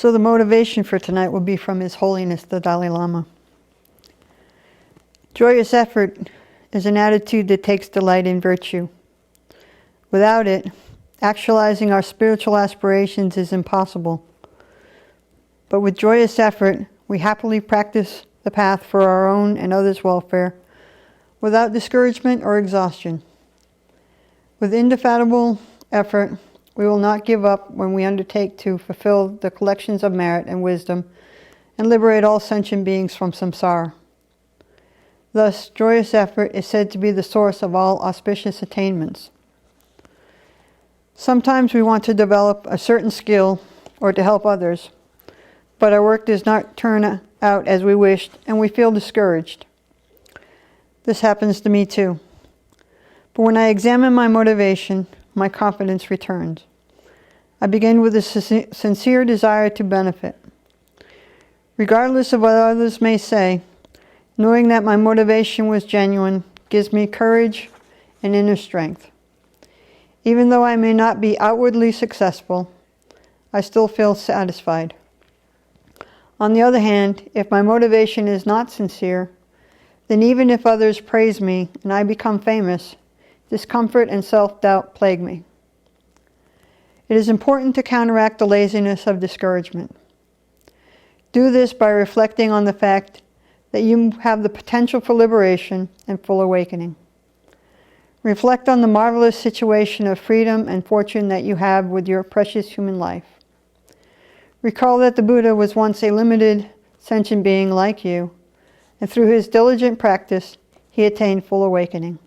So the motivation for tonight will be from His Holiness the Dalai Lama. Joyous effort is an attitude that takes delight in virtue. Without it, actualizing our spiritual aspirations is impossible. But with joyous effort, we happily practice the path for our own and others' welfare without discouragement or exhaustion. With indefatigable effort, we will not give up when we undertake to fulfill the collections of merit and wisdom and liberate all sentient beings from samsara. Thus, joyous effort is said to be the source of all auspicious attainments. Sometimes we want to develop a certain skill or to help others, but our work does not turn out as we wished and we feel discouraged. This happens to me too. But when I examine my motivation, my confidence returns. I begin with a sincere desire to benefit. Regardless of what others may say, knowing that my motivation was genuine gives me courage and inner strength. Even though I may not be outwardly successful, I still feel satisfied. On the other hand, if my motivation is not sincere, then even if others praise me and I become famous, discomfort and self-doubt plague me. It is important to counteract the laziness of discouragement. Do this by reflecting on the fact that you have the potential for liberation and full awakening. Reflect on the marvelous situation of freedom and fortune that you have with your precious human life. Recall that the Buddha was once a limited sentient being like you, and through his diligent practice, he attained full awakening.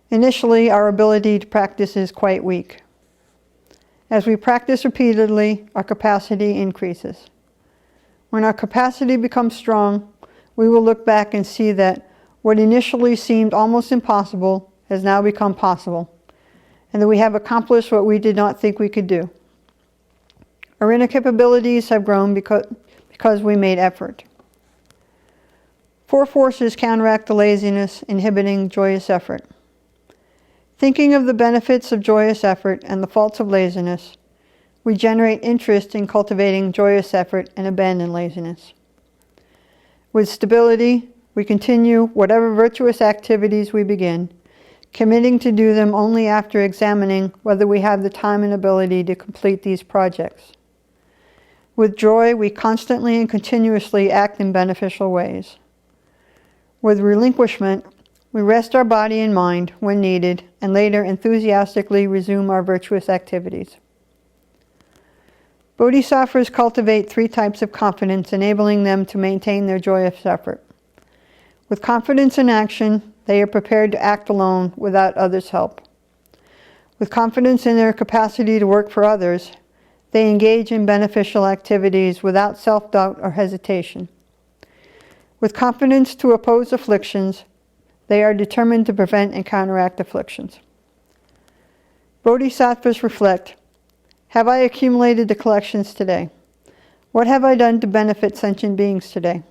Initially, our ability to practice is quite weak. As we practice repeatedly, our capacity increases. When our capacity becomes strong, we will look back and see that what initially seemed almost impossible has now become possible, and that we have accomplished what we did not think we could do. Our inner capabilities have grown because we made effort. 4 forces counteract the laziness inhibiting joyous effort. Thinking of the benefits of joyous effort and the faults of laziness, we generate interest in cultivating joyous effort and abandon laziness. With stability, we continue whatever virtuous activities we begin, committing to do them only after examining whether we have the time and ability to complete these projects. With joy, we constantly and continuously act in beneficial ways. With relinquishment, we rest our body and mind when needed, and later enthusiastically resume our virtuous activities. Bodhisattvas cultivate 3 types of confidence, enabling them to maintain their joyous effort. With confidence in action, they are prepared to act alone without others' help. With confidence in their capacity to work for others, they engage in beneficial activities without self-doubt or hesitation. With confidence to oppose afflictions, they are determined to prevent and counteract afflictions. Bodhisattvas reflect, have I accumulated the collections today? What have I done to benefit sentient beings today?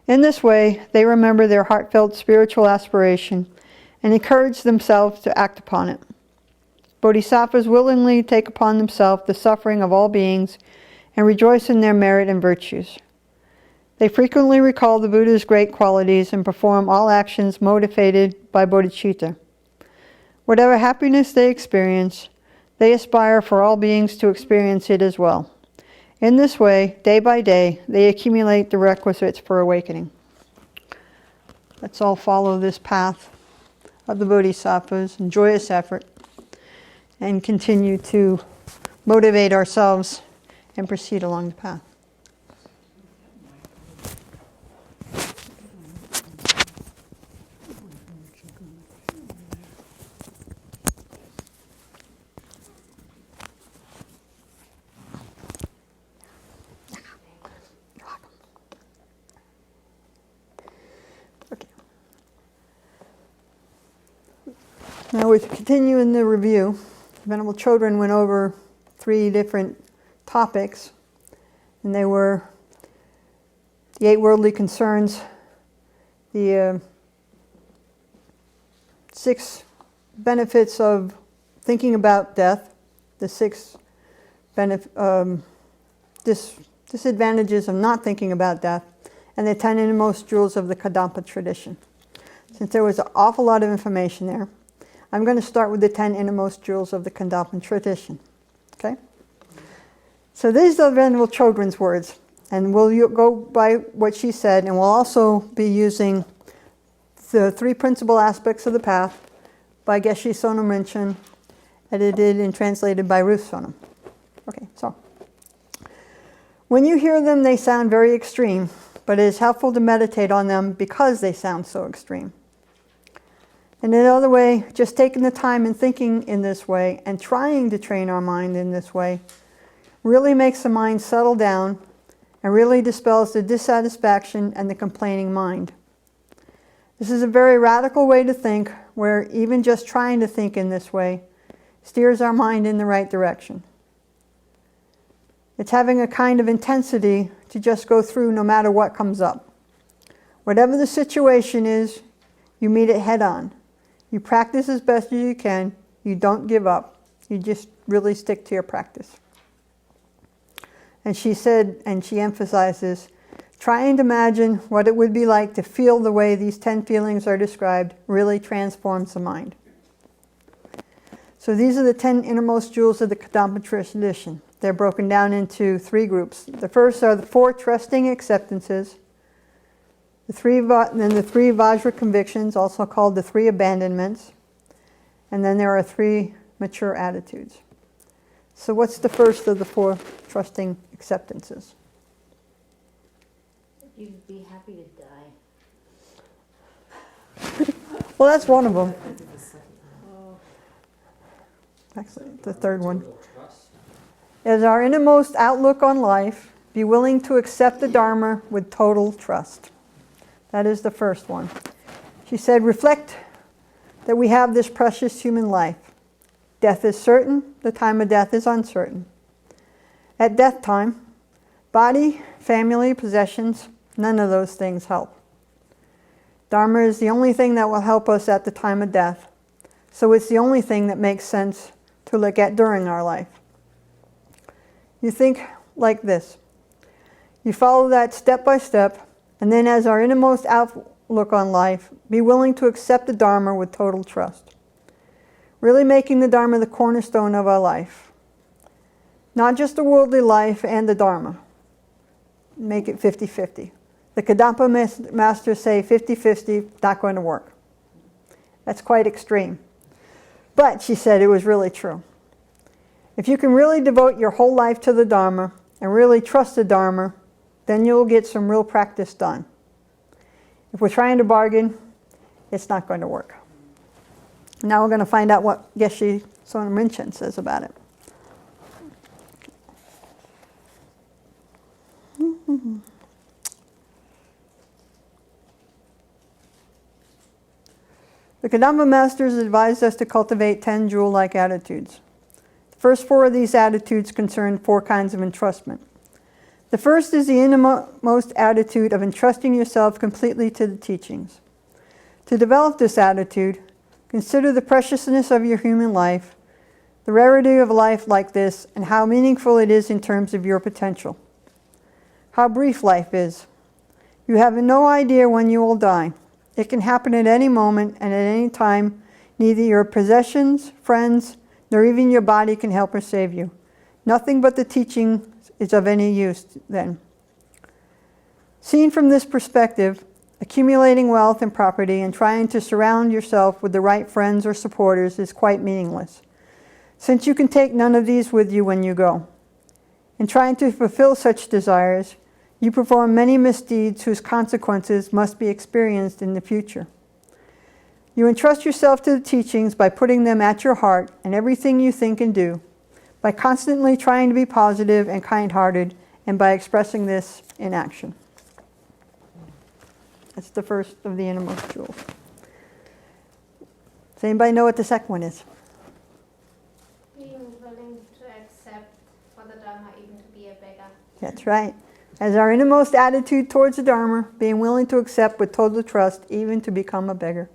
In this way, they remember their heartfelt spiritual aspiration and encourage themselves to act upon it. Bodhisattvas willingly take upon themselves the suffering of all beings and rejoice in their merit and virtues. They frequently recall the Buddha's great qualities and perform all actions motivated by bodhicitta. Whatever happiness they experience, they aspire for all beings to experience it as well. In this way, day by day, they accumulate the requisites for awakening. Let's all follow this path of the Bodhisattvas in joyous effort and continue to motivate ourselves and proceed along the path. Now we continue in the review. Venerable Chodron went over 3 different topics, and they were the 8 worldly concerns, the 6 benefits of thinking about death, the 6 disadvantages of not thinking about death, and the 10 innermost jewels of the kadampa tradition. Since there was an awful lot of information there, I'm going to start with the 10 innermost jewels of the kadampa tradition. Okay? So these are Venerable Chodron's words, and we'll go by what she said, and we'll also be using the 3 principal aspects of the path by Geshe Sonam Rinchen, edited and translated by Ruth Sonam. Okay, so when you hear them, they sound very extreme, but it is helpful to meditate on them because they sound so extreme. And another way, just taking the time and thinking in this way and trying to train our mind in this way really makes the mind settle down and really dispels the dissatisfaction and the complaining mind. This is a very radical way to think, where even just trying to think in this way steers our mind in the right direction. It's having a kind of intensity to just go through no matter what comes up. Whatever the situation is, you meet it head on. You practice as best as you can. You don't give up. You just really stick to your practice. And she said, and she emphasizes, trying to imagine what it would be like to feel the way these 10 feelings are described really transforms the mind. So these are the 10 innermost jewels of the kadampa tradition. They're broken down into 3 groups. The first are the 4 trusting acceptances, then the 3 vajra convictions, also called the 3 abandonments, and then there are 3 mature attitudes. So what's the first of the 4 trusting acceptances? You'd be happy to die. Well, that's one of them. Actually, the third one. As our innermost outlook on life, be willing to accept the Dharma with total trust. That is the first one. She said, reflect that we have this precious human life. Death is certain, the time of death is uncertain. At death time, body, family, possessions, none of those things help. Dharma is the only thing that will help us at the time of death, so it's the only thing that makes sense to look at during our life. You think like this. You follow that step by step, and then as our innermost outlook on life, be willing to accept the Dharma with total trust. Really making the Dharma the cornerstone of our life. Not just the worldly life and the Dharma. Make it 50-50. The Kadampa masters say 50-50, not going to work. That's quite extreme. But she said it was really true. If you can really devote your whole life to the Dharma and really trust the Dharma, then you'll get some real practice done. If we're trying to bargain, it's not going to work. Now we're going to find out what Geshe Sonam Rinchen says about it. The Kadampa masters advised us to cultivate 10 jewel-like attitudes. The first 4 of these attitudes concern 4 kinds of entrustment. The first is the innermost attitude of entrusting yourself completely to the teachings. To develop this attitude, consider the preciousness of your human life, the rarity of a life like this, and how meaningful it is in terms of your potential. How brief life is. You have no idea when you will die. It can happen at any moment and at any time. Neither your possessions, friends, nor even your body can help or save you. Nothing but the teaching is of any use then. Seen from this perspective, accumulating wealth and property and trying to surround yourself with the right friends or supporters is quite meaningless, since you can take none of these with you when you go. In trying to fulfill such desires, you perform many misdeeds whose consequences must be experienced in the future. You entrust yourself to the teachings by putting them at your heart in everything you think and do, by constantly trying to be positive and kind-hearted, and by expressing this in action. That's the first of the innermost jewels. Does anybody know what the second one is? Being willing to accept for the Dharma even to be a beggar. That's right. As our innermost attitude towards the Dharma, being willing to accept with total trust, even to become a beggar.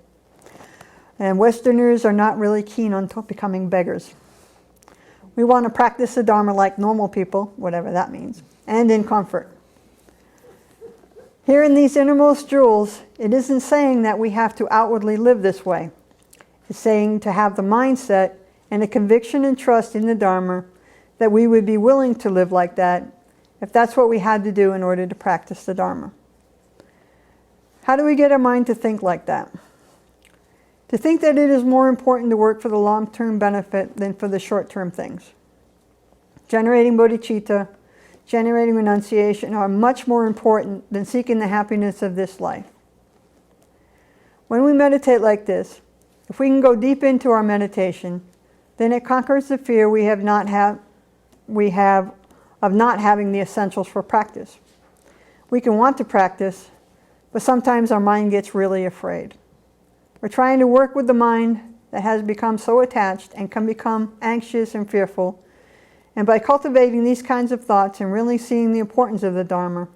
And Westerners are not really keen on becoming beggars. We want to practice the Dharma like normal people, whatever that means, and in comfort. Here in these innermost jewels, it isn't saying that we have to outwardly live this way. It's saying to have the mindset and a conviction and trust in the Dharma that we would be willing to live like that if that's what we had to do in order to practice the Dharma. How do we get our mind to think like that? To think that it is more important to work for the long-term benefit than for the short-term things. Generating bodhicitta, generating renunciation are much more important than seeking the happiness of this life. When we meditate like this, if we can go deep into our meditation, then it conquers the fear we have of not having the essentials for practice. We can want to practice, but sometimes our mind gets really afraid. We're trying to work with the mind that has become so attached and can become anxious and fearful. And by cultivating these kinds of thoughts and really seeing the importance of the Dharma,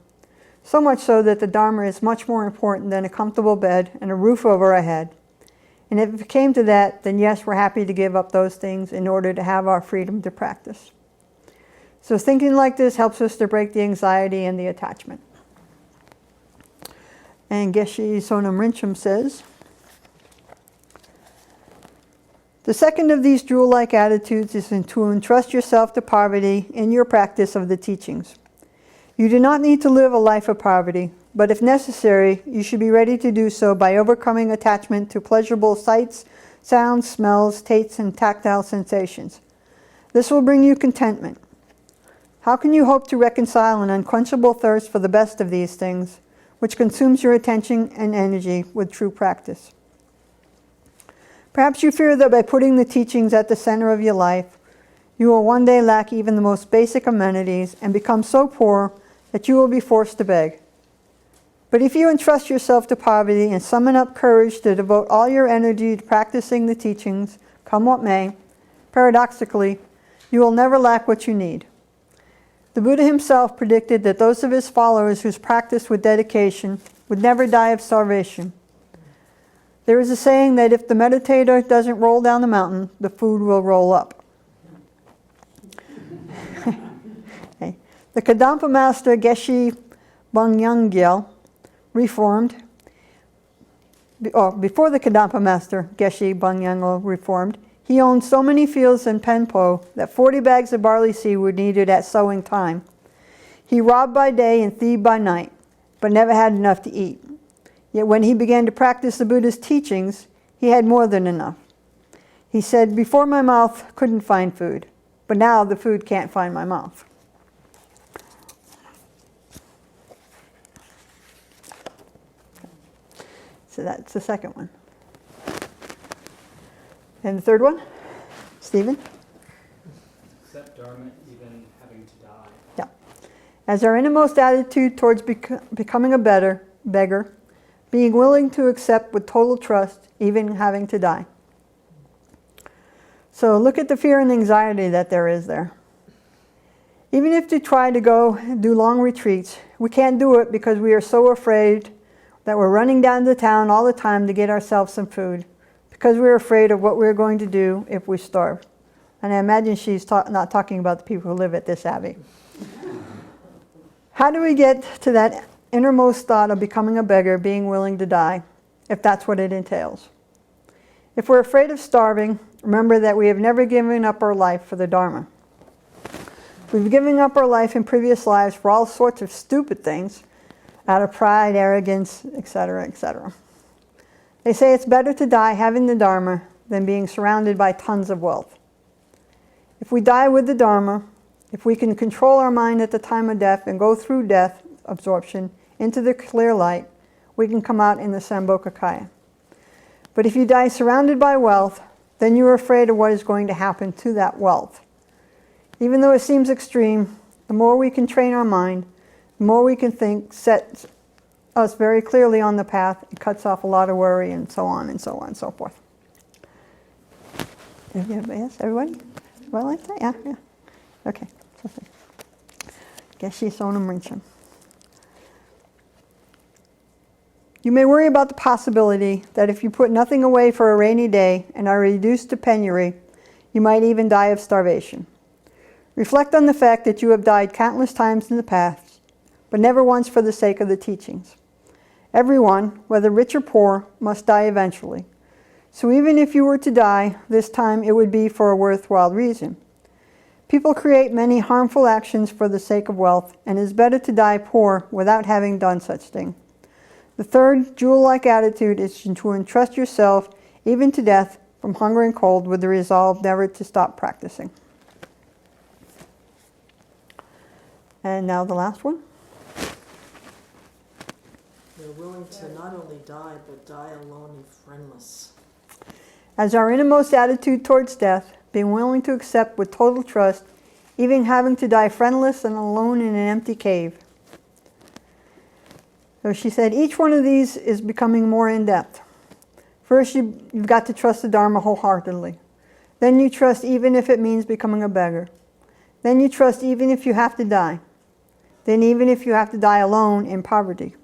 so much so that the Dharma is much more important than a comfortable bed and a roof over our head. And if it came to that, then yes, we're happy to give up those things in order to have our freedom to practice. So thinking like this helps us to break the anxiety and the attachment. And Geshe Sonam Rinpoche says, the second of these jewel-like attitudes is to entrust yourself to poverty in your practice of the teachings. You do not need to live a life of poverty, but if necessary, you should be ready to do so by overcoming attachment to pleasurable sights, sounds, smells, tastes, and tactile sensations. This will bring you contentment. How can you hope to reconcile an unquenchable thirst for the best of these things, which consumes your attention and energy, with true practice? Perhaps you fear that by putting the teachings at the center of your life, you will one day lack even the most basic amenities and become so poor that you will be forced to beg. But if you entrust yourself to poverty and summon up courage to devote all your energy to practicing the teachings, come what may, paradoxically, you will never lack what you need. The Buddha himself predicted that those of his followers who practiced with dedication would never die of starvation. There is a saying that if the meditator doesn't roll down the mountain, the food will roll up. Okay. The Kadampa master Geshe Bangyangyel reformed, before the Kadampa master Geshe Bangyangyel reformed, he owned so many fields in Penpo that 40 bags of barley seed were needed at sowing time. He robbed by day and thieved by night, but never had enough to eat. Yet when he began to practice the Buddha's teachings, he had more than enough. He said, "Before my mouth couldn't find food, but now the food can't find my mouth." So that's the second one. And the third one? Stephen? Accept Dharma even having to die. Yeah. As our innermost attitude towards becoming a beggar, being willing to accept with total trust, even having to die. So look at the fear and anxiety that there is there. Even if you try to go do long retreats, we can't do it because we are so afraid that we're running down to town all the time to get ourselves some food, because we're afraid of what we're going to do if we starve. And I imagine she's not talking about the people who live at this Abbey. How do we get to that innermost thought of becoming a beggar, being willing to die, if that's what it entails? If we're afraid of starving, remember that we have never given up our life for the Dharma. We've given up our life in previous lives for all sorts of stupid things, out of pride, arrogance, etc., etc. They say it's better to die having the Dharma than being surrounded by tons of wealth. If we die with the Dharma, if we can control our mind at the time of death and go through death absorption into the clear light, we can come out in the Sambhogakaya. But if you die surrounded by wealth, then you're afraid of what is going to happen to that wealth. Even though it seems extreme, the more we can train our mind, the more we can think, sets us very clearly on the path. It cuts off a lot of worry and so on and so on and so forth. Yes, everybody? Well, like that? Yeah. Okay. Geshe Sonam Rinpoche. You may worry about the possibility that if you put nothing away for a rainy day and are reduced to penury, you might even die of starvation. Reflect on the fact that you have died countless times in the past, but never once for the sake of the teachings. Everyone, whether rich or poor, must die eventually. So even if you were to die, this time it would be for a worthwhile reason. People create many harmful actions for the sake of wealth, and it is better to die poor without having done such thing. The third jewel-like attitude is to entrust yourself, even to death, from hunger and cold, with the resolve never to stop practicing. And now the last one. They're willing to not only die, but die alone and friendless. As our innermost attitude towards death, being willing to accept with total trust, even having to die friendless and alone in an empty cave. So she said, each one of these is becoming more in-depth. First, you've got to trust the Dharma wholeheartedly. Then you trust even if it means becoming a beggar. Then you trust even if you have to die. Then even if you have to die alone in poverty.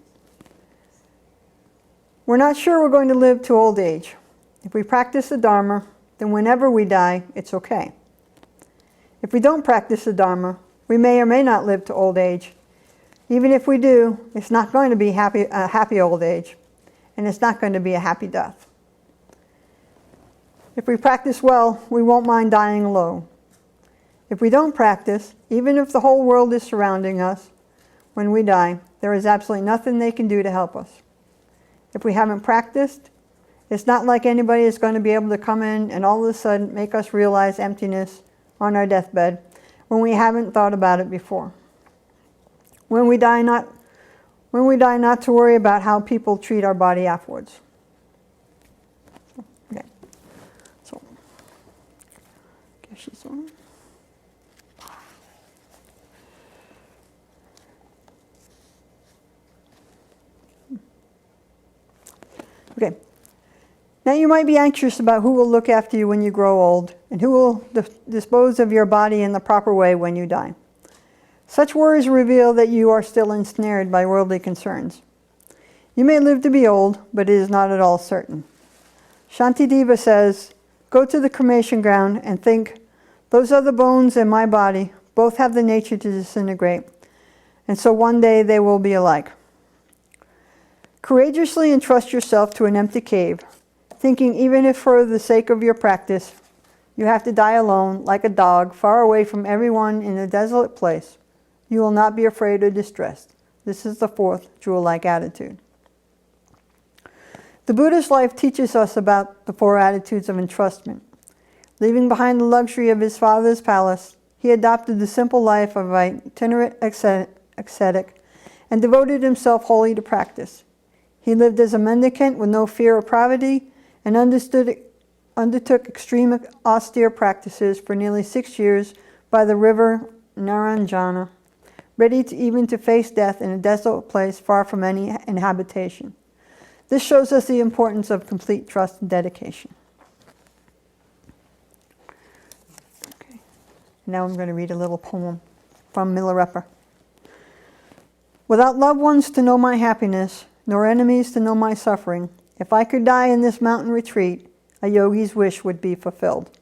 We're not sure we're going to live to old age. If we practice the Dharma, then whenever we die, it's okay. If we don't practice the Dharma, we may or may not live to old age. Even if we do, it's not going to be a happy old age, and it's not going to be a happy death. If we practice well, we won't mind dying alone. If we don't practice, even if the whole world is surrounding us, when we die, there is absolutely nothing they can do to help us. If we haven't practiced, it's not like anybody is going to be able to come in and all of a sudden make us realize emptiness on our deathbed when we haven't thought about it before. When we die, not to worry about how people treat our body afterwards. Okay. So, guess she's on. Okay. Now you might be anxious about who will look after you when you grow old and who will dispose of your body in the proper way when you die. Such worries reveal that you are still ensnared by worldly concerns. You may live to be old, but it is not at all certain. Shantideva says, go to the cremation ground and think, those are the bones in my body, both have the nature to disintegrate, and so one day they will be alike. Courageously entrust yourself to an empty cave, thinking even if for the sake of your practice, you have to die alone, like a dog, far away from everyone in a desolate place. You will not be afraid or distressed. This is the fourth jewel-like attitude. The Buddha's life teaches us about the four attitudes of entrustment. Leaving behind the luxury of his father's palace, he adopted the simple life of an itinerant ascetic and devoted himself wholly to practice. He lived as a mendicant with no fear of poverty and undertook extreme austere practices for nearly 6 years by the river Naranjana, ready even to face death in a desolate place far from any inhabitation. This shows us the importance of complete trust and dedication. Okay. Now I'm going to read a little poem from Milarepa. Without loved ones to know my happiness, nor enemies to know my suffering, if I could die in this mountain retreat, a yogi's wish would be fulfilled.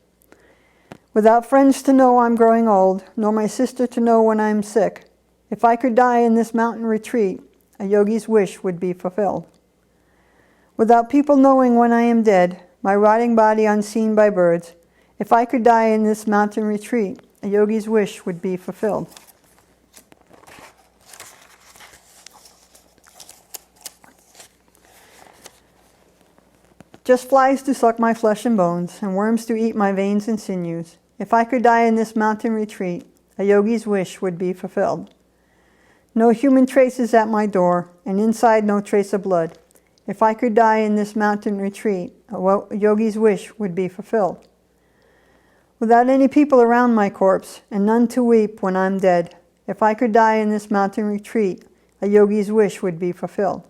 Without friends to know I'm growing old, nor my sister to know when I'm sick, if I could die in this mountain retreat, a yogi's wish would be fulfilled. Without people knowing when I am dead, my rotting body unseen by birds, if I could die in this mountain retreat, a yogi's wish would be fulfilled. Just flies to suck my flesh and bones, and worms to eat my veins and sinews. If I could die in this mountain retreat, a yogi's wish would be fulfilled. No human traces at my door, and inside no trace of blood. If I could die in this mountain retreat, a yogi's wish would be fulfilled. Without any people around my corpse, and none to weep when I'm dead, if I could die in this mountain retreat, a yogi's wish would be fulfilled.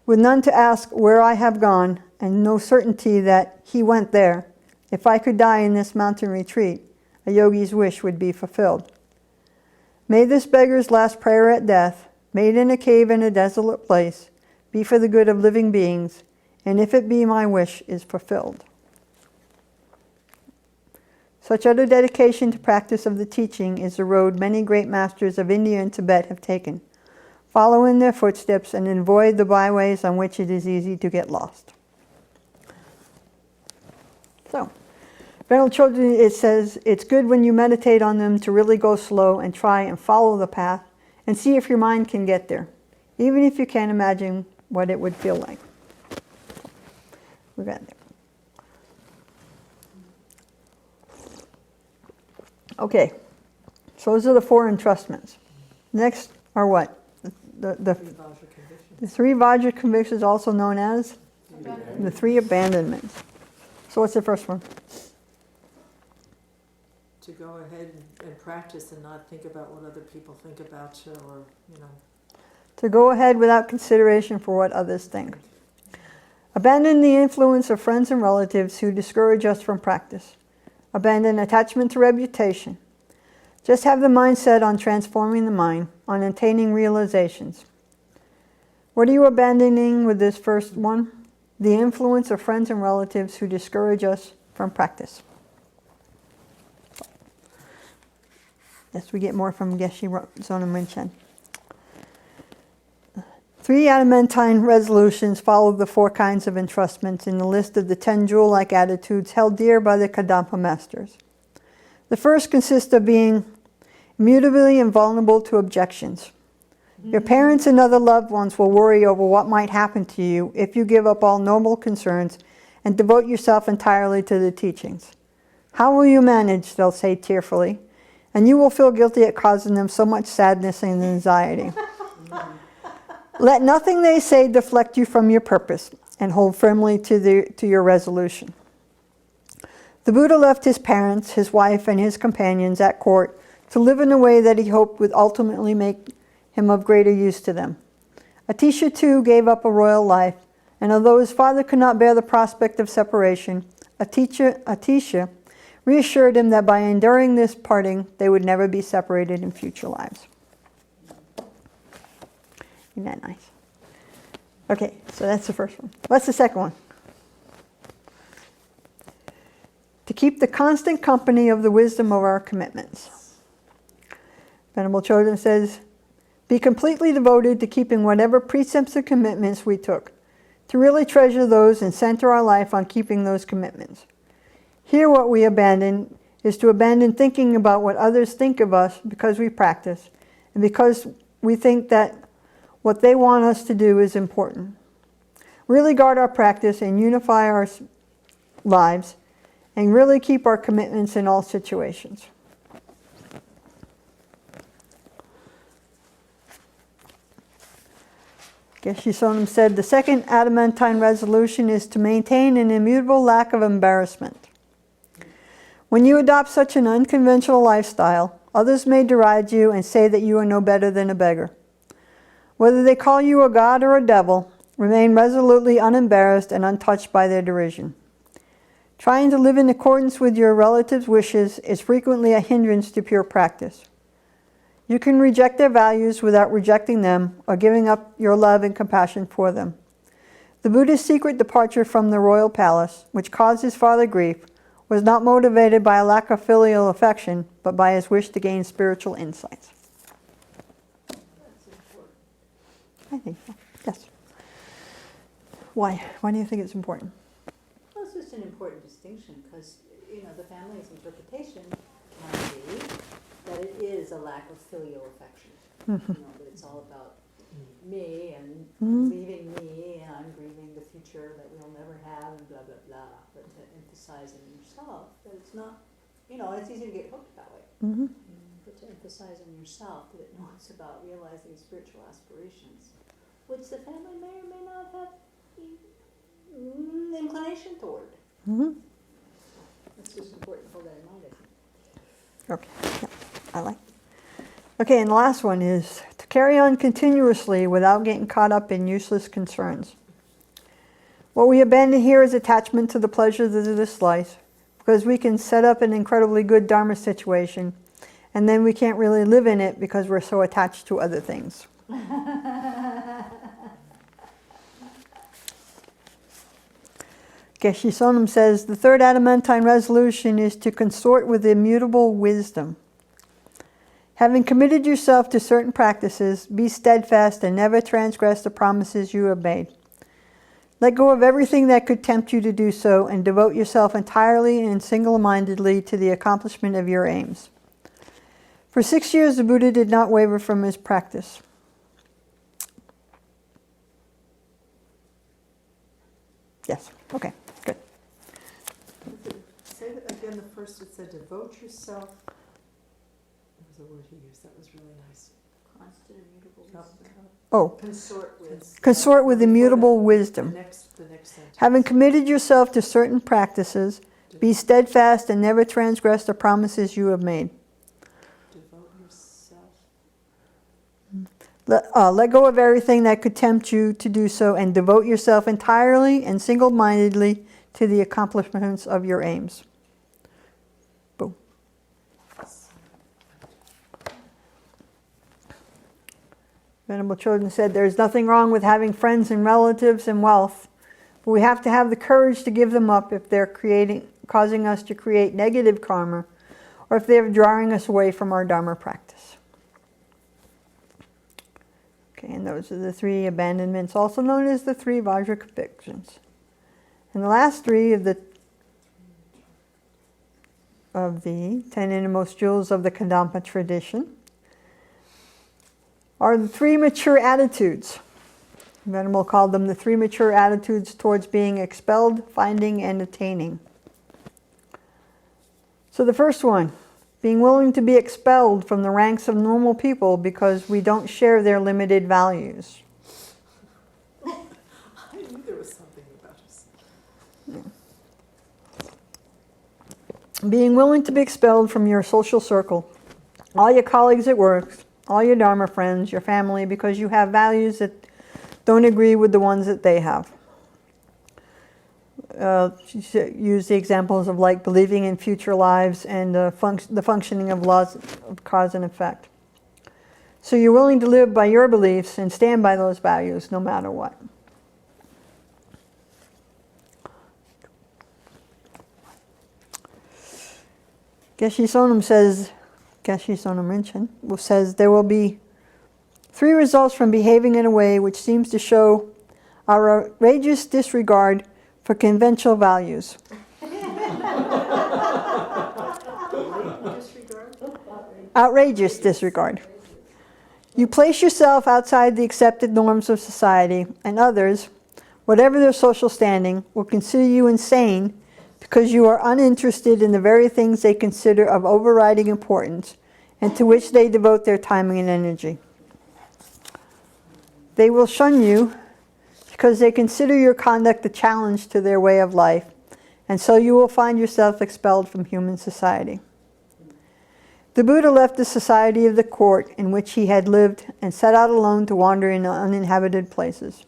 With none to ask where I have gone, and no certainty that he went there, if I could die in this mountain retreat, a yogi's wish would be fulfilled. May this beggar's last prayer at death, made in a cave in a desolate place, be for the good of living beings, and if it be my wish, is fulfilled. Such utter dedication to practice of the teaching is the road many great masters of India and Tibet have taken. Follow in their footsteps and avoid the byways on which it is easy to get lost. So, Venerable children, it says, it's good when you meditate on them to really go slow and try and follow the path and see if your mind can get there, even if you can't imagine what it would feel like. We got there. Okay, so those are the 4 entrustments. Next are what? The 3 Vajra convictions, also known as the 3 abandonments. So what's the first one? To go ahead and practice and not think about what other people think about you, or, To go ahead without consideration for what others think. Abandon the influence of friends and relatives who discourage us from practice. Abandon attachment to reputation. Just have the mind set on transforming the mind, on attaining realizations. What are you abandoning with this first one? The influence of friends and relatives who discourage us from practice. Yes, we get more from Geshe Zonam Rinchen. 3 adamantine resolutions follow the 4 kinds of entrustments in the list of the 10 jewel-like attitudes held dear by the kadampa masters. The first consists of being immutably invulnerable to objections. Your parents and other loved ones will worry over what might happen to you if you give up all normal concerns and devote yourself entirely to the teachings. How will you manage, they'll say tearfully, and you will feel guilty at causing them so much sadness and anxiety. Let nothing they say deflect you from your purpose, and hold firmly to your resolution. The Buddha left his parents, his wife, and his companions at court to live in a way that he hoped would ultimately make him of greater use to them. Atisha too gave up a royal life, and although his father could not bear the prospect of separation, Atisha reassured him that by enduring this parting, they would never be separated in future lives. Isn't that nice? Okay, so that's the first one. What's the second one? To keep the constant company of the wisdom of our commitments. Venerable Chodron says, be completely devoted to keeping whatever precepts and commitments we took, to really treasure those and center our life on keeping those commitments. Here what we abandon is to abandon thinking about what others think of us because we practice, and because we think that what they want us to do is important. Really guard our practice and unify our lives, and really keep our commitments in all situations. Geshe Sonam said, the second adamantine resolution is to maintain an immutable lack of embarrassment. When you adopt such an unconventional lifestyle, others may deride you and say that you are no better than a beggar. Whether they call you a god or a devil, remain resolutely unembarrassed and untouched by their derision. Trying to live in accordance with your relatives' wishes is frequently a hindrance to pure practice. You can reject their values without rejecting them or giving up your love and compassion for them. The Buddha's secret departure from the royal palace, which caused his father grief, was not motivated by a lack of filial affection, but by his wish to gain spiritual insights. I think so. Yes. Why? Why do you think it's important? Well, it's just an important distinction because, the family's interpretation can be that it is a lack of filial affection. That it's all about me and leaving me, and I'm grieving the future that we'll never have, and blah, blah, blah. But to emphasize in yourself that it's not, it's easy to get hooked that way. But to emphasize in yourself that it's about realizing spiritual aspirations, which the family may or may not have inclination toward. It's just important to hold that in mind, I think. Okay, yeah, I like it. Okay, and the last one is to carry on continuously without getting caught up in useless concerns. What we abandon here is attachment to the pleasures of this life, because we can set up an incredibly good Dharma situation, and then we can't really live in it because we're so attached to other things. Geshe Sonam says, the third adamantine resolution is to consort with immutable wisdom. Having committed yourself to certain practices, be steadfast and never transgress the promises you have made. Let go of everything that could tempt you to do so and devote yourself entirely and single-mindedly to the accomplishment of your aims. For 6 years, the Buddha did not waver from his practice. Yes, okay, good. Say that again, the first it said devote yourself. What was the word he used? That was really nice. Constant immutable No, wisdom. Oh, consort with immutable The wisdom. next sentence. Having committed yourself to certain practices, be steadfast and never transgress the promises you have made. Devote yourself. Let go of everything that could tempt you to do so and devote yourself entirely and single-mindedly to the accomplishments of your aims. Boom. Venerable Choden said, there's nothing wrong with having friends and relatives and wealth, but we have to have the courage to give them up if they're causing us to create negative karma, or if they're drawing us away from our Dharma practice. Okay, and those are the 3 abandonments, also known as the 3 Vajra convictions. And the last 3 of the 10 innermost jewels of the Kadampa tradition are the 3 mature attitudes. Venerable called them the 3 mature attitudes towards being expelled, finding, and attaining. So the first one, being willing to be expelled from the ranks of normal people because we don't share their limited values. I knew there was something about us. Being willing to be expelled from your social circle, all your colleagues at work, all your Dharma friends, your family, because you have values that don't agree with the ones that they have. She used the examples of like believing in future lives and the functioning of laws of cause and effect. So you're willing to live by your beliefs and stand by those values no matter what. Geshe Sonam says, Geshe Sonam Rinchen says there will be 3 results from behaving in a way which seems to show our outrageous disregard for conventional values. Outrageous disregard. You place yourself outside the accepted norms of society, and others, whatever their social standing, will consider you insane because you are uninterested in the very things they consider of overriding importance and to which they devote their time and energy. They will shun you because they consider your conduct a challenge to their way of life, and so you will find yourself expelled from human society. The Buddha left the society of the court in which he had lived and set out alone to wander in uninhabited places.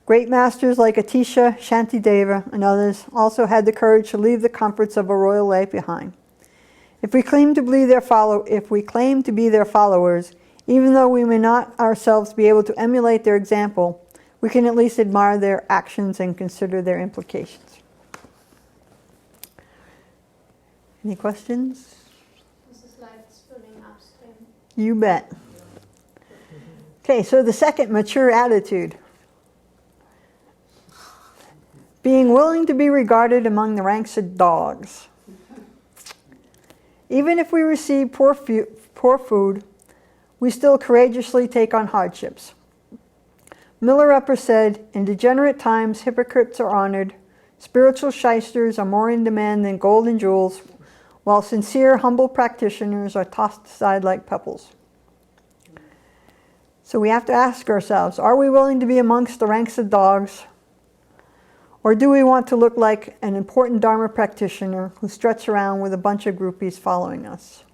Great masters like Atisha, Shantideva, and others also had the courage to leave the comforts of a royal life behind. If we claim to be their followers, even though we may not ourselves be able to emulate their example, we can at least admire their actions and consider their implications. Any questions? This is like swimming upstream. You bet. Okay, so the second mature attitude. Being willing to be regarded among the ranks of dogs. Even if we receive poor food, we still courageously take on hardships. Miller Upper said, in degenerate times, hypocrites are honored, spiritual shysters are more in demand than gold and jewels, while sincere, humble practitioners are tossed aside like pebbles. So we have to ask ourselves, are we willing to be amongst the ranks of dogs? Or do we want to look like an important Dharma practitioner who struts around with a bunch of groupies following us?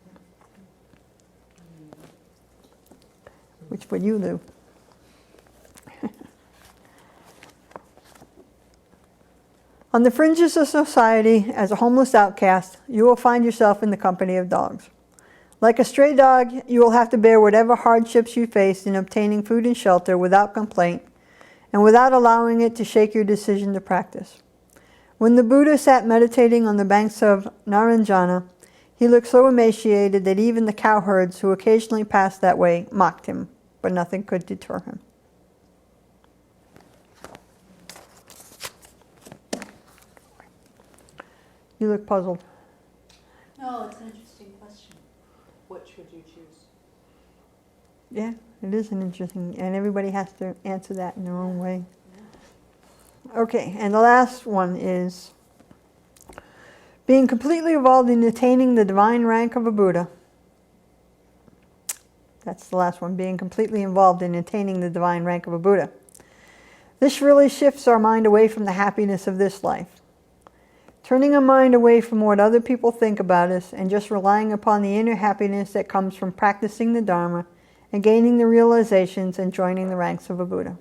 Which would you do? On the fringes of society, as a homeless outcast, you will find yourself in the company of dogs. Like a stray dog, you will have to bear whatever hardships you face in obtaining food and shelter without complaint, and without allowing it to shake your decision to practice. When the Buddha sat meditating on the banks of Naranjana, he looked so emaciated that even the cowherds who occasionally passed that way mocked him, but nothing could deter him. You look puzzled. No, it's an interesting question. Which would you choose? Yeah, it is an interesting, and everybody has to answer that in their own way. Okay, and the last one is being completely involved in attaining the divine rank of a Buddha. That's the last one, being completely involved in attaining the divine rank of a Buddha. This really shifts our mind away from the happiness of this life. Turning our mind away from what other people think about us and just relying upon the inner happiness that comes from practicing the Dharma and gaining the realizations and joining the ranks of a Buddha.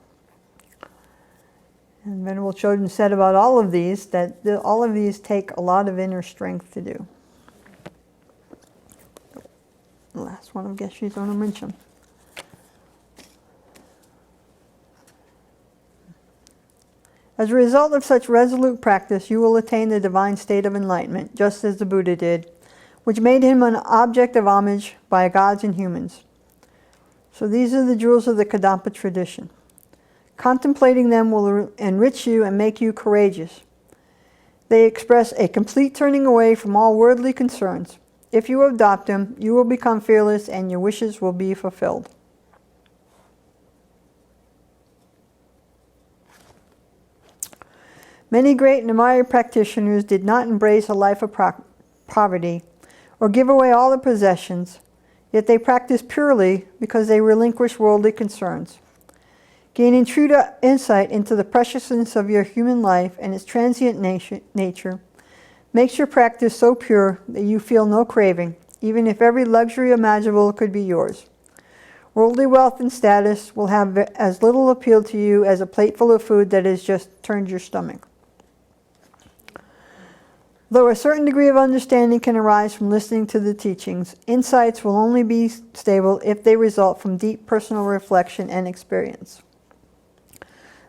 And Venerable Choden said about all of these that all of these take a lot of inner strength to do. The last one of Geshe's Onamrincham. As a result of such resolute practice, you will attain the divine state of enlightenment, just as the Buddha did, which made him an object of homage by gods and humans. So these are the jewels of the Kadampa tradition. Contemplating them will enrich you and make you courageous. They express a complete turning away from all worldly concerns. If you adopt them, you will become fearless and your wishes will be fulfilled. Many great Nimaya practitioners did not embrace a life of poverty or give away all their possessions, yet they practiced purely because they relinquished worldly concerns. Gaining true insight into the preciousness of your human life and its transient nature makes your practice so pure that you feel no craving, even if every luxury imaginable could be yours. Worldly wealth and status will have as little appeal to you as a plateful of food that has just turned your stomach. Though a certain degree of understanding can arise from listening to the teachings, insights will only be stable if they result from deep personal reflection and experience.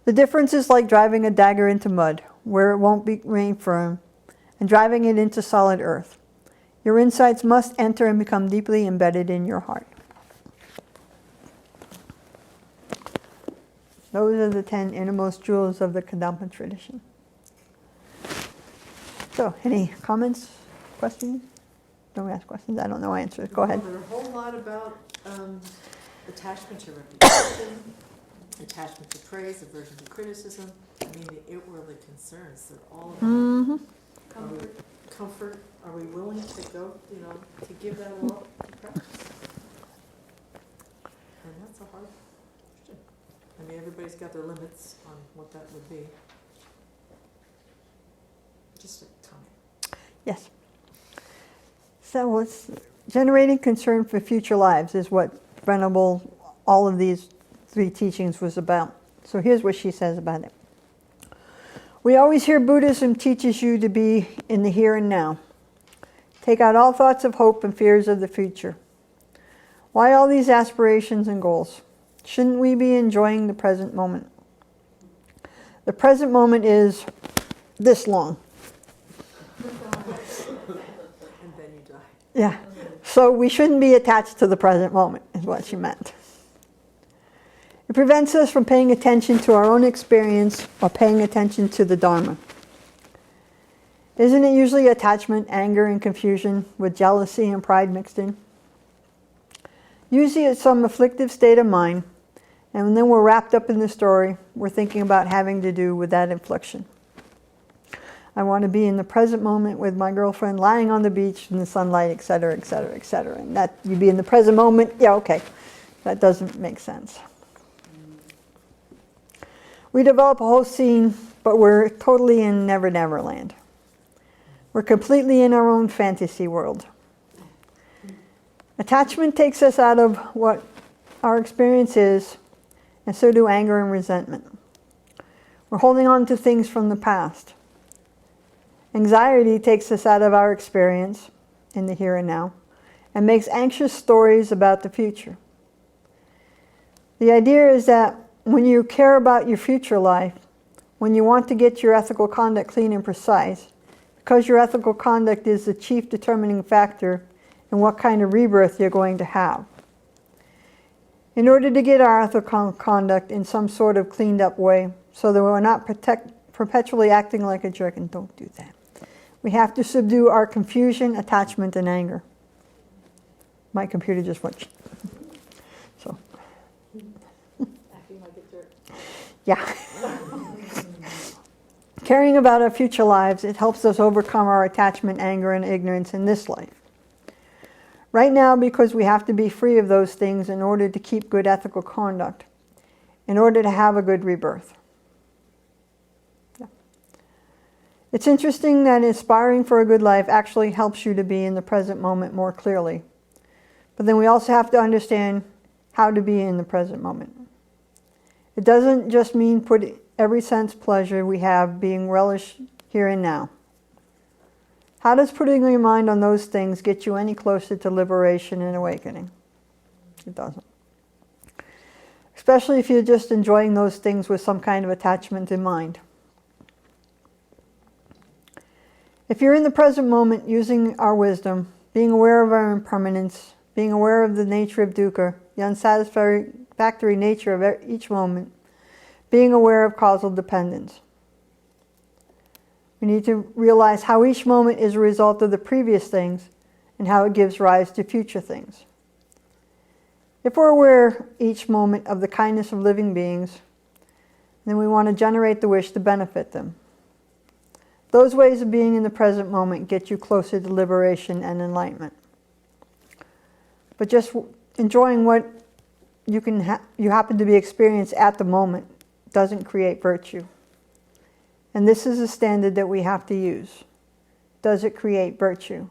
The difference is like driving a dagger into mud, where it won't remain firm, and driving it into solid earth. Your insights must enter and become deeply embedded in your heart. Those are the 10 innermost jewels of the Kadampa tradition. So, any comments, questions? Don't ask questions, I don't know answers. Go ahead. Well, there are a whole lot about attachment to reputation, attachment to praise, aversion to criticism. I mean, the outwardly concerns that all of them. Comfort. Are we willing to go, to give that all up to practice? And that's a hard question. I mean, everybody's got their limits on what that would be. Just a comment. Yes. So it's generating concern for future lives is what Venerable, all of these 3 teachings was about. So here's what she says about it. We always hear Buddhism teaches you to be in the here and now. Take out all thoughts of hope and fears of the future. Why all these aspirations and goals? Shouldn't we be enjoying the present moment? The present moment is this long. And then you die. Yeah. So we shouldn't be attached to the present moment, is what she meant. It prevents us from paying attention to our own experience or paying attention to the Dharma. Isn't it usually attachment, anger, and confusion with jealousy and pride mixed in? Usually it's some afflictive state of mind, and then we're wrapped up in the story we're thinking about having to do with that affliction. I want to be in the present moment with my girlfriend lying on the beach in the sunlight, etc., etc., etc. And that you be in the present moment, yeah, okay. That doesn't make sense. We develop a whole scene, but we're totally in Never Never Land. We're completely in our own fantasy world. Attachment takes us out of what our experience is, and so do anger and resentment. We're holding on to things from the past. Anxiety takes us out of our experience in the here and now, and makes anxious stories about the future. The idea is that when you care about your future life, when you want to get your ethical conduct clean and precise, because your ethical conduct is the chief determining factor in what kind of rebirth you're going to have. In order to get our ethical conduct in some sort of cleaned up way, so that we're not perpetually acting like a jerk, and don't do that, we have to subdue our confusion, attachment, and anger. My computer just went. So, Acting like a jerk. yeah. Caring about our future lives, it helps us overcome our attachment, anger, and ignorance in this life. Right now, because we have to be free of those things in order to keep good ethical conduct, in order to have a good rebirth. Yeah. It's interesting that aspiring for a good life actually helps you to be in the present moment more clearly. But then we also have to understand how to be in the present moment. It doesn't just mean put every sense pleasure we have being relished here and now. How does putting your mind on those things get you any closer to liberation and awakening? It doesn't. Especially if you're just enjoying those things with some kind of attachment in mind. If you're in the present moment using our wisdom, being aware of our impermanence, being aware of the nature of dukkha, the unsatisfactory nature of each moment, being aware of causal dependence. We need to realize how each moment is a result of the previous things and how it gives rise to future things. If we're aware each moment of the kindness of living beings, then we want to generate the wish to benefit them. Those ways of being in the present moment get you closer to liberation and enlightenment. But just enjoying what you happen to be experiencing at the moment doesn't create virtue. And this is a standard that we have to use. Does it create virtue?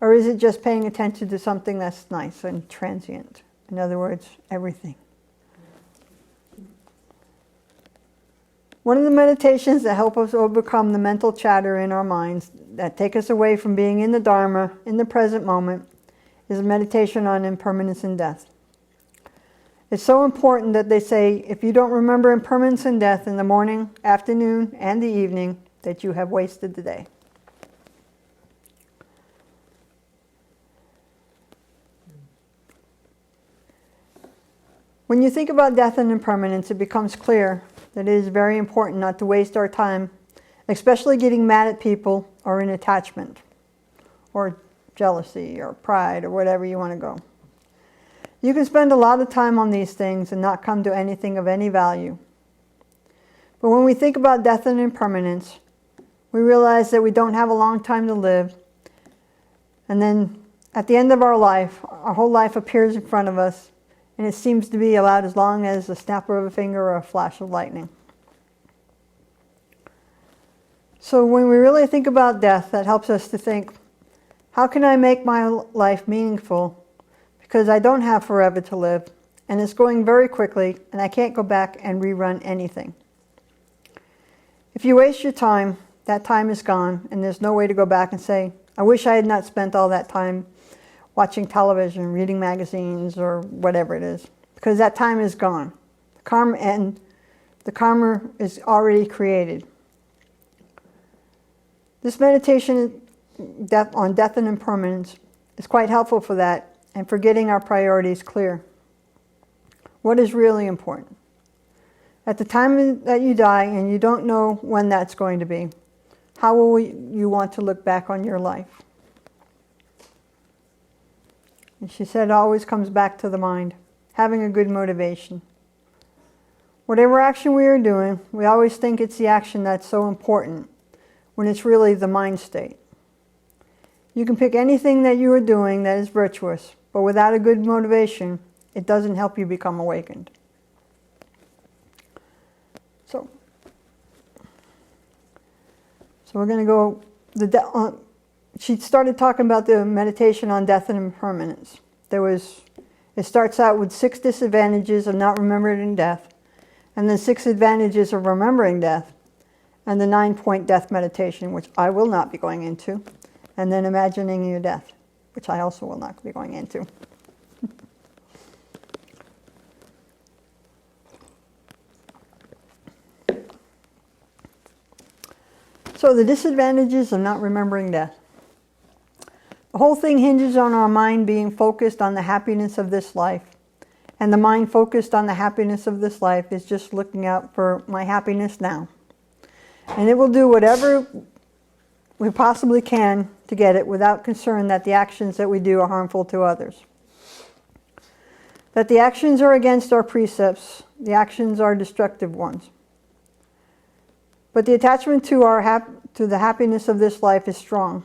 Or is it just paying attention to something that's nice and transient? In other words, everything. One of the meditations that help us overcome the mental chatter in our minds that take us away from being in the Dharma, in the present moment, is a meditation on impermanence and death. It's so important that they say, if you don't remember impermanence and death in the morning, afternoon, and the evening, that you have wasted the day. When you think about death and impermanence, it becomes clear that it is very important not to waste our time, especially getting mad at people or in attachment, or jealousy, or pride, or whatever you want to go. You can spend a lot of time on these things and not come to anything of any value. But when we think about death and impermanence, we realize that we don't have a long time to live. And then at the end of our life, our whole life appears in front of us, and it seems to be about as long as the snap of a finger or a flash of lightning. So when we really think about death, that helps us to think, how can I make my life meaningful? Because I don't have forever to live, and it's going very quickly, and I can't go back and rerun anything. If you waste your time, that time is gone, and there's no way to go back and say, I wish I had not spent all that time watching television, reading magazines, or whatever it is, because that time is gone. The karma is already created. This meditation on death and impermanence is quite helpful for that, and for getting our priorities clear. What is really important? At the time that you die, and you don't know when that's going to be, how will you want to look back on your life? And she said it always comes back to the mind, having a good motivation. Whatever action we are doing, we always think it's the action that's so important, when it's really the mind state. You can pick anything that you are doing that is virtuous, but without a good motivation, it doesn't help you become awakened. So we're going to go, she started talking about the meditation on death and impermanence. It starts out with 6 disadvantages of not remembering death, and then 6 advantages of remembering death, and the 9-point death meditation, which I will not be going into, and then imagining your death, which I also will not be going into. So the disadvantages of not remembering death. The whole thing hinges on our mind being focused on the happiness of this life. And the mind focused on the happiness of this life is just looking out for my happiness now. And it will do whatever we possibly can to get it without concern that the actions that we do are harmful to others. That the actions are against our precepts, the actions are destructive ones. But the attachment to the happiness of this life is strong.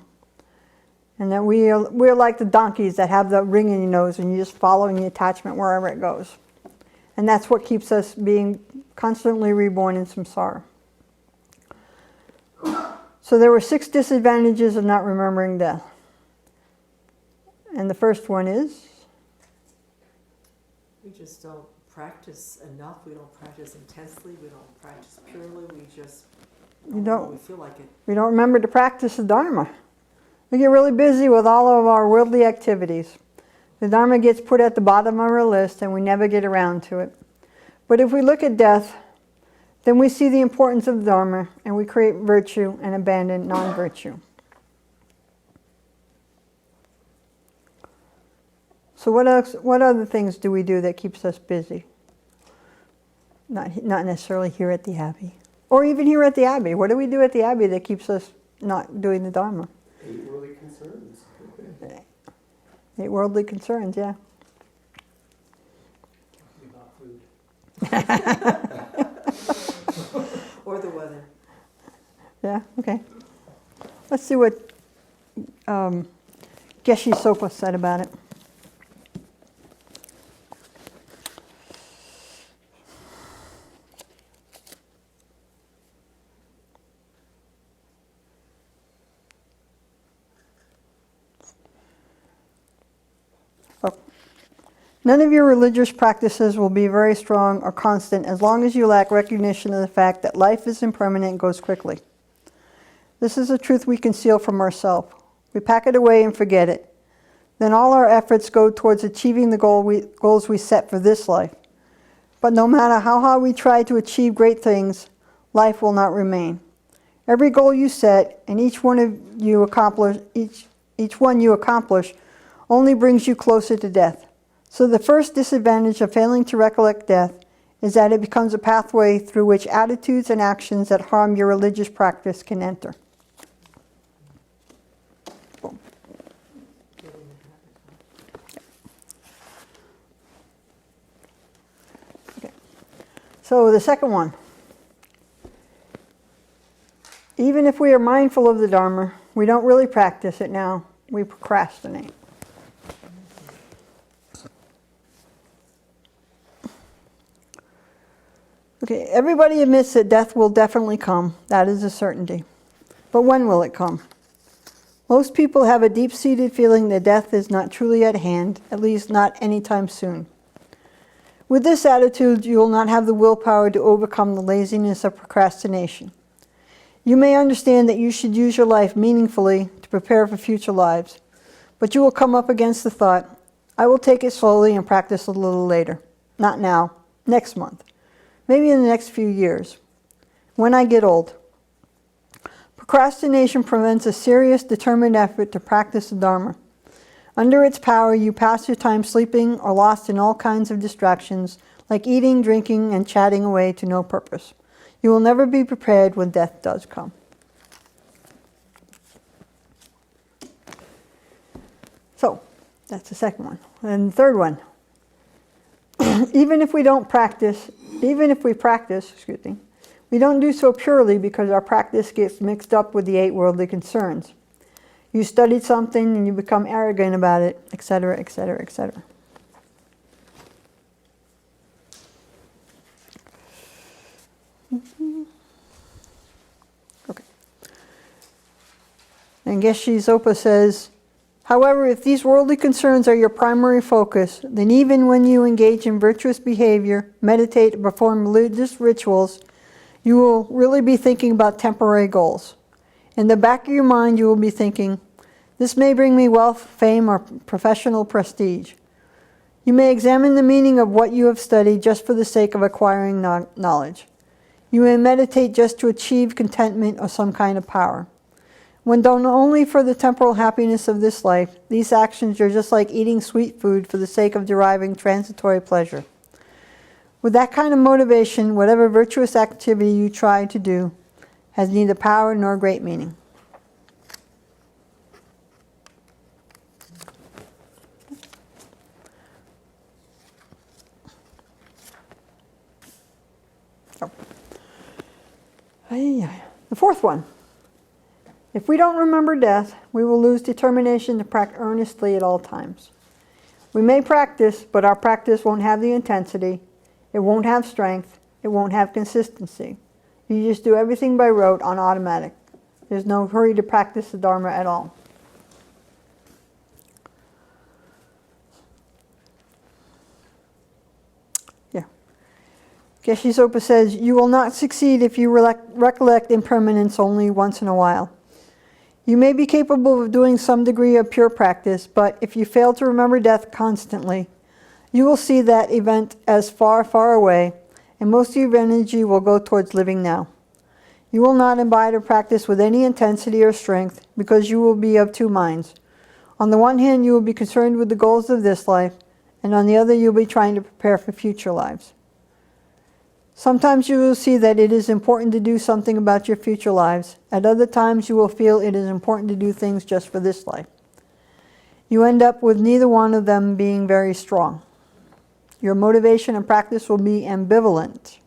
And that we're like the donkeys that have the ring in your nose and you're just following the attachment wherever it goes. And that's what keeps us being constantly reborn in samsara. So there were 6 disadvantages of not remembering death. And the first one is? We just don't practice enough. We don't practice intensely. We don't practice purely. We just we feel like it. We don't remember to practice the Dharma. We get really busy with all of our worldly activities. The Dharma gets put at the bottom of our list and we never get around to it. But if we look at death, then we see the importance of the Dharma and we create virtue and abandon non-virtue. So what other things do we do that keeps us busy? Not necessarily here at the Abbey. Or even here at the Abbey. What do we do at the Abbey that keeps us not doing the Dharma? 8 worldly concerns. 8 worldly concerns, yeah. About food. Or the weather. Yeah, okay. Let's see what Geshe Sopa said about it. None of your religious practices will be very strong or constant as long as you lack recognition of the fact that life is impermanent and goes quickly. This is a truth we conceal from ourselves. We pack it away and forget it. Then all our efforts go towards achieving the goals we set for this life. But no matter how hard we try to achieve great things, life will not remain. Every goal you set and each one you accomplish only brings you closer to death. So the first disadvantage of failing to recollect death is that it becomes a pathway through which attitudes and actions that harm your religious practice can enter. Boom. Okay. So the second one. Even if we are mindful of the Dharma, we don't really practice it now. We procrastinate. Okay, everybody admits that death will definitely come. That is a certainty. But when will it come? Most people have a deep-seated feeling that death is not truly at hand, at least not anytime soon. With this attitude, you will not have the willpower to overcome the laziness of procrastination. You may understand that you should use your life meaningfully to prepare for future lives, but you will come up against the thought, I will take it slowly and practice a little later. Not now, next month. Maybe in the next few years, when I get old. Procrastination prevents a serious, determined effort to practice the Dharma. Under its power, you pass your time sleeping or lost in all kinds of distractions, like eating, drinking, and chatting away to no purpose. You will never be prepared when death does come. So, that's the second one. And the third one. Even if we practice, we don't do so purely because our practice gets mixed up with the 8 worldly concerns. You studied something and you become arrogant about it, etc., etc., etc. Okay. And Geshe Sopa says, however, if these worldly concerns are your primary focus, then even when you engage in virtuous behavior, meditate, and perform religious rituals, you will really be thinking about temporary goals. In the back of your mind, you will be thinking, this may bring me wealth, fame, or professional prestige. You may examine the meaning of what you have studied just for the sake of acquiring knowledge. You may meditate just to achieve contentment or some kind of power. When done only for the temporal happiness of this life, these actions are just like eating sweet food for the sake of deriving transitory pleasure. With that kind of motivation, whatever virtuous activity you try to do has neither power nor great meaning. The fourth one. If we don't remember death, we will lose determination to practice earnestly at all times. We may practice, but our practice won't have the intensity, it won't have strength, it won't have consistency. You just do everything by rote on automatic. There's no hurry to practice the Dharma at all. Geshe Sopa says, you will not succeed if you recollect impermanence only once in a while. You may be capable of doing some degree of pure practice, but if you fail to remember death constantly, you will see that event as far, far away, and most of your energy will go towards living now. You will not imbibe a practice with any intensity or strength, because you will be of two minds. On the one hand, you will be concerned with the goals of this life, and on the other, you will be trying to prepare for future lives. Sometimes you will see that it is important to do something about your future lives. At other times you will feel it is important to do things just for this life. You end up with neither one of them being very strong. Your motivation and practice will be ambivalent.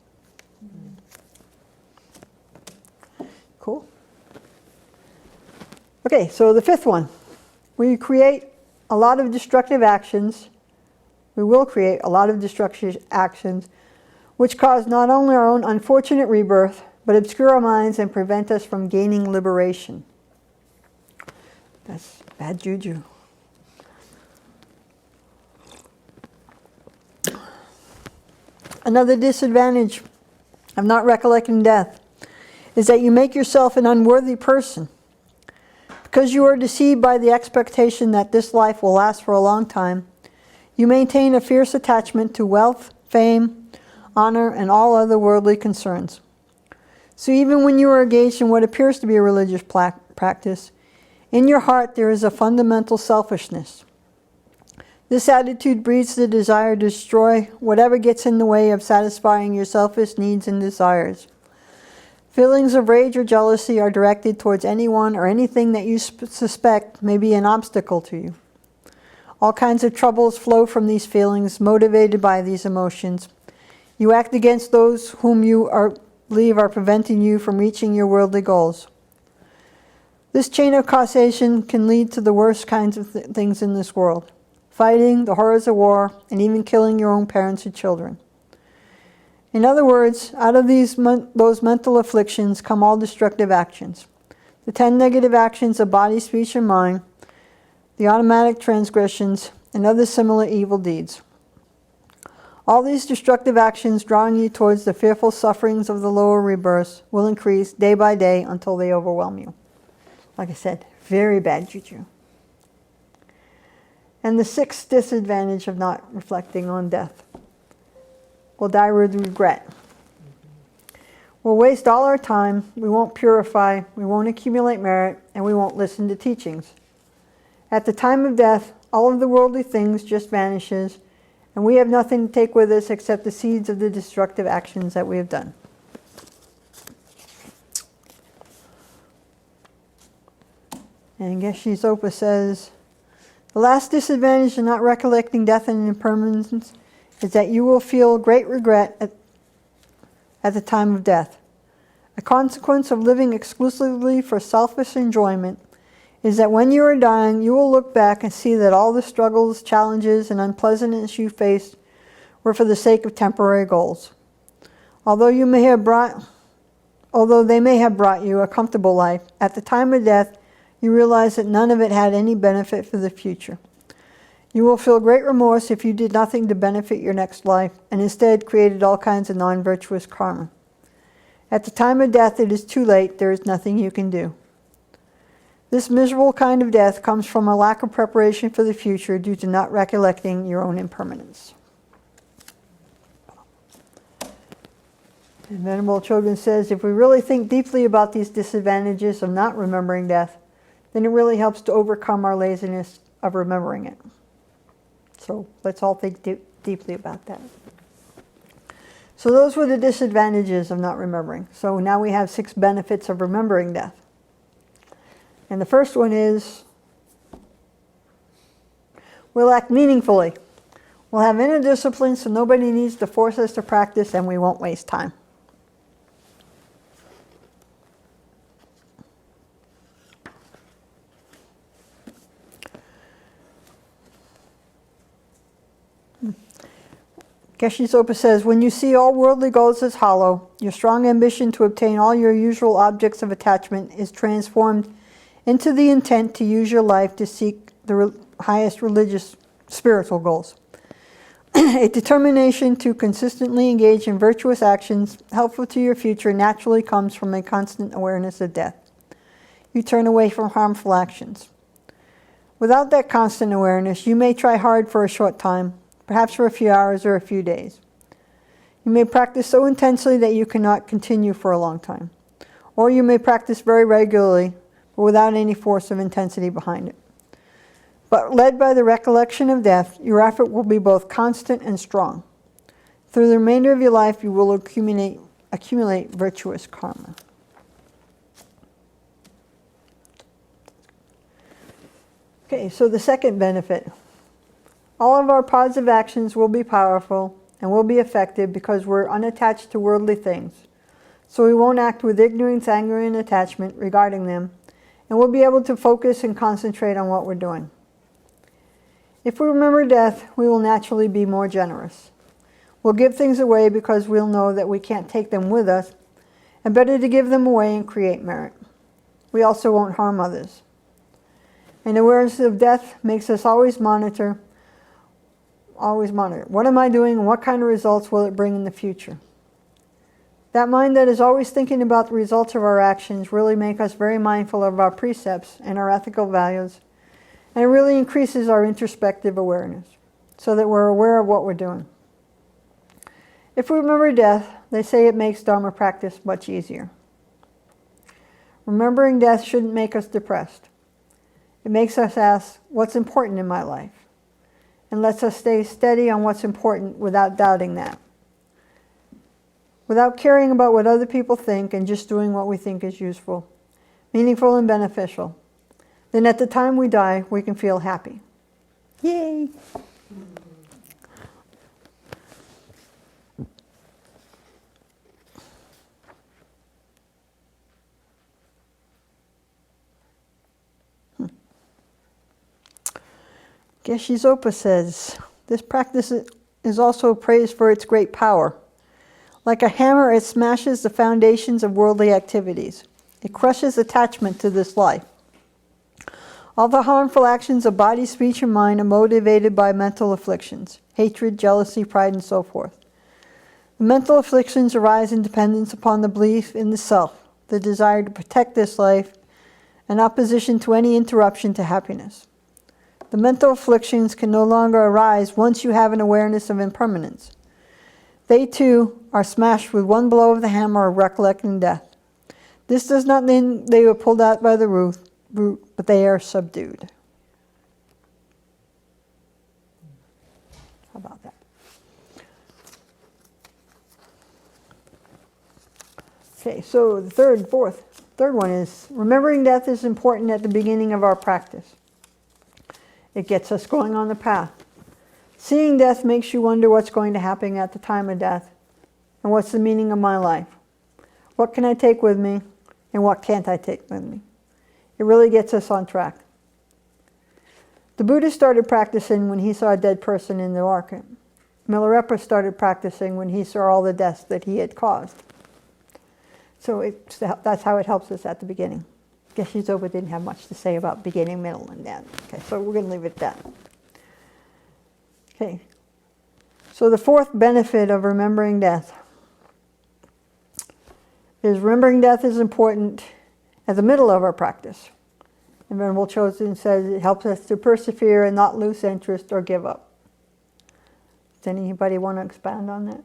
Cool. Okay, so the fifth one. We create a lot of destructive actions. We will create a lot of destructive actions which cause not only our own unfortunate rebirth, but obscure our minds and prevent us from gaining liberation. That's bad juju. Another disadvantage of not recollecting death is that you make yourself an unworthy person. Because you are deceived by the expectation that this life will last for a long time, you maintain a fierce attachment to wealth, fame, honor, and all other worldly concerns. So even when you are engaged in what appears to be a religious practice, in your heart there is a fundamental selfishness. This attitude breeds the desire to destroy whatever gets in the way of satisfying your selfish needs and desires. Feelings of rage or jealousy are directed towards anyone or anything that you suspect may be an obstacle to you. All kinds of troubles flow from these feelings, motivated by these emotions. You act against those whom you believe are preventing you from reaching your worldly goals. This chain of causation can lead to the worst kinds of things in this world. Fighting, the horrors of war, and even killing your own parents and children. In other words, out of those mental afflictions come all destructive actions. The 10 negative actions of body, speech, and mind, the automatic transgressions, and other similar evil deeds. All these destructive actions drawing you towards the fearful sufferings of the lower rebirths will increase day by day until they overwhelm you. Like I said, very bad juju. And the sixth disadvantage of not reflecting on death. We'll die with regret. We'll waste all our time, we won't purify, we won't accumulate merit, and we won't listen to teachings. At the time of death, all of the worldly things just vanishes, and we have nothing to take with us except the seeds of the destructive actions that we have done. And Geshe Sopa says, the last disadvantage of not recollecting death and impermanence is that you will feel great regret at the time of death. A consequence of living exclusively for selfish enjoyment is that when you are dying, you will look back and see that all the struggles, challenges, and unpleasantness you faced were for the sake of temporary goals. Although they may have brought you a comfortable life, at the time of death, you realize that none of it had any benefit for the future. You will feel great remorse if you did nothing to benefit your next life, and instead created all kinds of non-virtuous karma. At the time of death, it is too late, there is nothing you can do. This miserable kind of death comes from a lack of preparation for the future due to not recollecting your own impermanence. And Venerable Chogyam says, if we really think deeply about these disadvantages of not remembering death, then it really helps to overcome our laziness of remembering it. So let's all think deeply about that. So those were the disadvantages of not remembering. So now we have 6 benefits of remembering death. And the first one is, we'll act meaningfully. We'll have inner discipline so nobody needs to force us to practice, and we won't waste time. Geshe Sopa says, when you see all worldly goals as hollow, your strong ambition to obtain all your usual objects of attachment is transformed into the intent to use your life to seek the highest religious, spiritual goals. A determination to consistently engage in virtuous actions helpful to your future naturally comes from a constant awareness of death. You turn away from harmful actions. Without that constant awareness, you may try hard for a short time, perhaps for a few hours or a few days. You may practice so intensely that you cannot continue for a long time. Or you may practice very regularly, but without any force of intensity behind it. But led by the recollection of death, your effort will be both constant and strong. Through the remainder of your life, you will accumulate virtuous karma. Okay, so the second benefit. All of our positive actions will be powerful and will be effective because we're unattached to worldly things. So we won't act with ignorance, anger, and attachment regarding them, and we'll be able to focus and concentrate on what we're doing. If we remember death, we will naturally be more generous. We'll give things away because we'll know that we can't take them with us, and better to give them away and create merit. We also won't harm others. And awareness of death makes us always monitor. What am I doing and what kind of results will it bring in the future? That mind that is always thinking about the results of our actions really make us very mindful of our precepts and our ethical values, and it really increases our introspective awareness so that we're aware of what we're doing. If we remember death, they say it makes Dharma practice much easier. Remembering death shouldn't make us depressed. It makes us ask, what's important in my life? And lets us stay steady on what's important without doubting that. Without caring about what other people think and just doing what we think is useful, meaningful, and beneficial. Then at the time we die, we can feel happy. Yay! Geshe Sopa says, this practice is also praised for its great power. Like a hammer, it smashes the foundations of worldly activities. It crushes attachment to this life. All the harmful actions of body, speech, and mind are motivated by mental afflictions, hatred, jealousy, pride, and so forth. The mental afflictions arise in dependence upon the belief in the self, the desire to protect this life, and opposition to any interruption to happiness. The mental afflictions can no longer arise once you have an awareness of impermanence. They too are smashed with one blow of the hammer of recollecting death. This does not mean they were pulled out by the root, but they are subdued. How about that? Okay, so the third one is remembering death is important at the beginning of our practice. It gets us going on the path. Seeing death makes you wonder what's going to happen at the time of death, and what's the meaning of my life. What can I take with me, and what can't I take with me? It really gets us on track. The Buddha started practicing when he saw a dead person in the orchard. Milarepa started practicing when he saw all the deaths that he had caused. So that's how it helps us at the beginning. Geshe Sopa didn't have much to say about beginning, middle, and end. Okay, so we're going to leave it at that. Okay, so the fourth benefit of remembering death is remembering death is important at the middle of our practice. And Venerable Chogyam says it helps us to persevere and not lose interest or give up. Does anybody want to expand on that?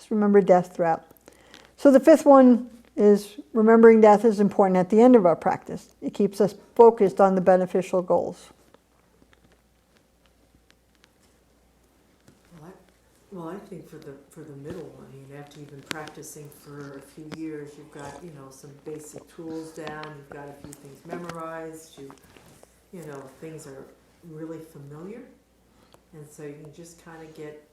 remember death throughout. So the fifth one is remembering death is important at the end of our practice. It keeps us focused on the beneficial goals. Well, I think for the middle one, after you've been practicing for a few years, you've got, some basic tools down, you've got a few things memorized, things are really familiar. And so you can just kind of get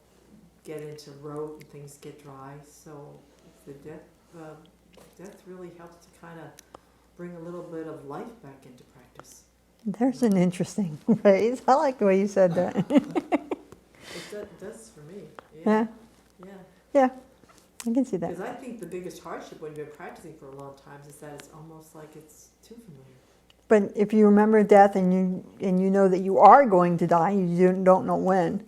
into rote and things get dry. So the death really helps to kind of bring a little bit of life back into practice. There's an interesting phrase. I like the way you said that. It does for me. Yeah. Yeah. Yeah, I can see that. Because I think the biggest hardship when you've been practicing for a long time is that it's almost like it's too familiar. But if you remember death and you know that you are going to die, you don't know when.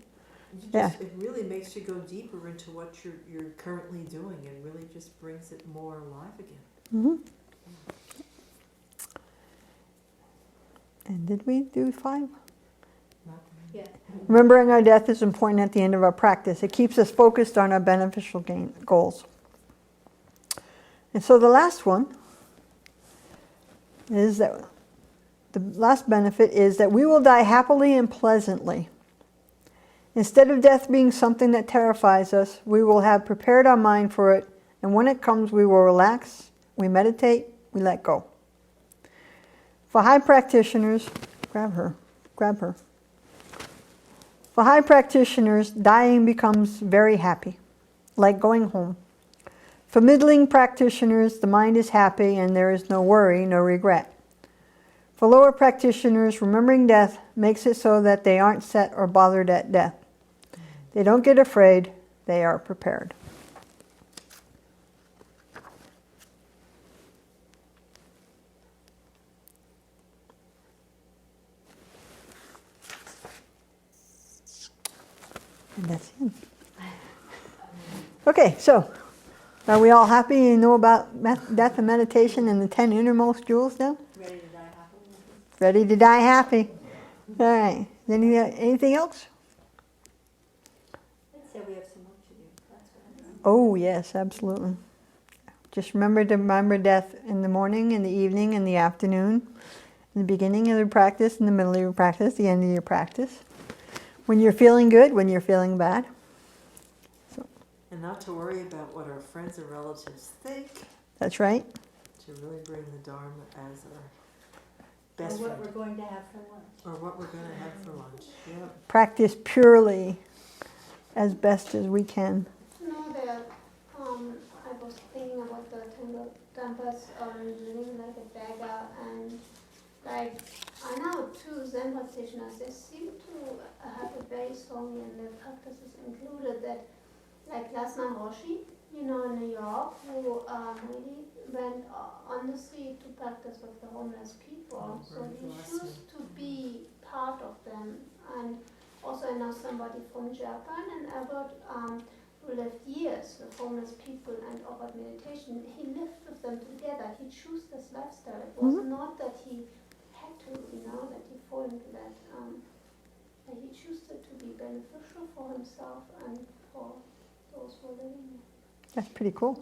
It really makes you go deeper into what you're currently doing and really just brings it more alive again. Mm-hmm. And did we do 5? Yeah. Remembering our death is important at the end of our practice. It keeps us focused on our beneficial goals. And so the last one is that the last benefit is that we will die happily and pleasantly. Instead of death being something that terrifies us, we will have prepared our mind for it, and when it comes, we will relax, we meditate, we let go. For high practitioners, grab her. For high practitioners, dying becomes very happy, like going home. For middling practitioners, the mind is happy and there is no worry, no regret. For lower practitioners, remembering death makes it so that they aren't set or bothered at death. They don't get afraid, they are prepared. And that's it. Okay, so are we all happy you know about death and meditation and the 10 innermost jewels now? Ready to die happily? Ready to die happy. All right. Anything else? I'd say we have some work to do. That's what I mean. Oh, yes, absolutely. Just remember death in the morning, in the evening, in the afternoon, in the beginning of your practice, in the middle of your practice, the end of your practice. When you're feeling good, when you're feeling bad. And not to worry about what our friends and relatives think. That's right. To really bring the Dharma as our best Or what friend. we're going to have for lunch. Or what we're going to have for lunch. Yep. Practice purely as best as we can. I was thinking about the kadampas living like a beggar, and like I know 2 Zen practitioners, they seem to have it very strongly in their practices included that, like Lasman Roshi, in New York, who really went on the street to practice with the homeless people. So he chose to be part of them. And also I know somebody from Japan, and Albert, who lived years with homeless people and offered meditation. He lived with them together. He chose this lifestyle. It was not that he had to, that he fall into that. He chose it to be beneficial for himself and for those who are living there. That's pretty cool.